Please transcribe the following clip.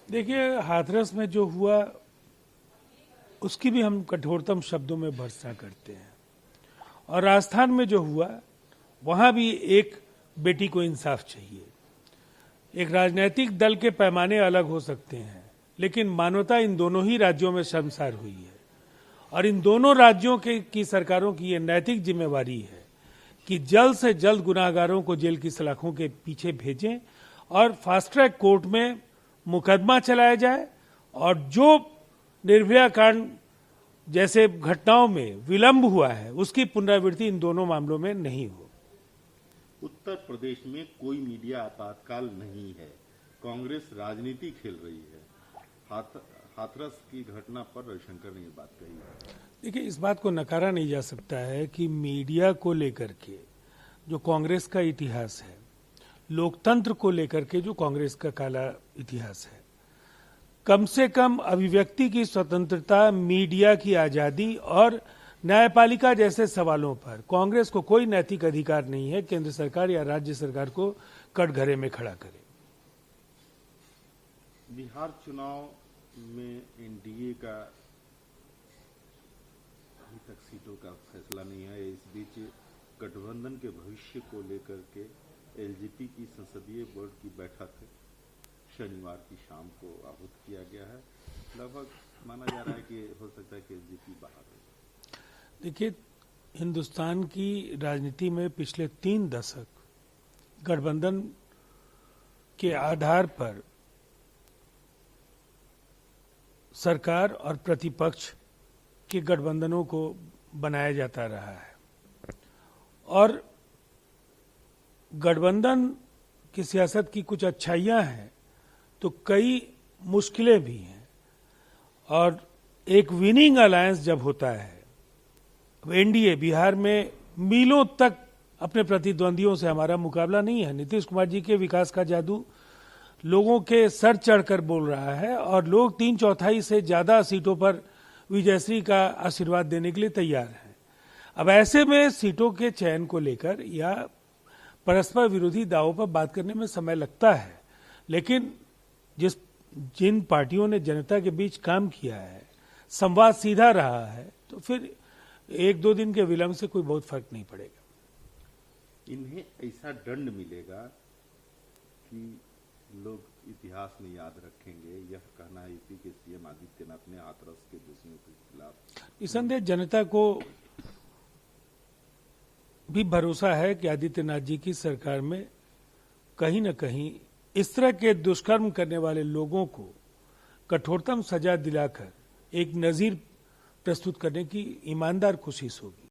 देखिए, हाथरस में जो हुआ उसकी भी हम कठोरतम शब्दों में भर्त्सना करते हैं। और राजस्थान में जो हुआ वहां भी एक बेटी को इंसाफ चाहिए। एक राजनीतिक दल के पैमाने अलग हो सकते हैं, लेकिन मानवता इन दोनों ही राज्यों में शर्मसार हुई है। और इन दोनों राज्यों की सरकारों की यह नैतिक जिम्मेवारी है कि जल्द से जल्द गुनाहगारों को जेल की सलाखों के पीछे भेजें और फास्ट ट्रैक कोर्ट में मुकदमा चलाया जाए, और जो निर्भया कांड जैसे घटनाओं में विलंब हुआ है उसकी पुनरावृत्ति इन दोनों मामलों में नहीं हो। उत्तर प्रदेश में कोई मीडिया आपातकाल नहीं है, कांग्रेस राजनीति खेल रही है। हाथरस की घटना पर रविशंकर ने ये बात कही है। देखिए, इस बात को नकारा नहीं जा सकता है कि मीडिया को लेकर के जो कांग्रेस का इतिहास है, लोकतंत्र को लेकर के जो कांग्रेस का काला इतिहास है, कम से कम अभिव्यक्ति की स्वतंत्रता, मीडिया की आजादी और न्यायपालिका जैसे सवालों पर कांग्रेस को कोई नैतिक अधिकार नहीं है केंद्र सरकार या राज्य सरकार को कटघरे में खड़ा करे। बिहार चुनाव में एनडीए का अभी तक सीटों का फैसला नहीं है। इस बीच गठबंधन के भविष्य को लेकर के एलजेपी की संसदीय बोर्ड की बैठक शनिवार की शाम को आहूत किया गया है। लगभग माना जा रहा है कि हो सकता है कि एलजेपी बाहर हो। देखिए, हिंदुस्तान की राजनीति में पिछले 3 दशक गठबंधन के आधार पर सरकार और प्रतिपक्ष के गठबंधनों को बनाया जाता रहा है, और गठबंधन की सियासत की कुछ अच्छाइयां हैं तो कई मुश्किलें भी हैं। और एक विनिंग अलायंस जब होता है, एनडीए बिहार में मीलों तक अपने प्रतिद्वंदियों से हमारा मुकाबला नहीं है। नीतीश कुमार जी के विकास का जादू लोगों के सर चढ़कर बोल रहा है, और लोग 3/4 से ज्यादा सीटों पर विजयश्री का आशीर्वाद देने के लिए तैयार हैं। अब ऐसे में सीटों के चयन को लेकर या परस्पर विरोधी दावों पर बात करने में समय लगता है, लेकिन जिन पार्टियों ने जनता के बीच काम किया है, संवाद सीधा रहा है, तो फिर 1-2 दिन के विलंब से कोई बहुत फर्क नहीं पड़ेगा। इन्हें ऐसा दंड मिलेगा कि लोग इतिहास में याद रखेंगे, यह कहना है यूपी के सीएम आदित्यनाथ ने हाथरस के दोषियों के खिलाफ। निसंदेह जनता को भी भरोसा है कि आदित्यनाथ जी की सरकार में कहीं न कहीं इस तरह के दुष्कर्म करने वाले लोगों को कठोरतम सजा दिलाकर एक नजीर प्रस्तुत करने की ईमानदार कोशिश होगी।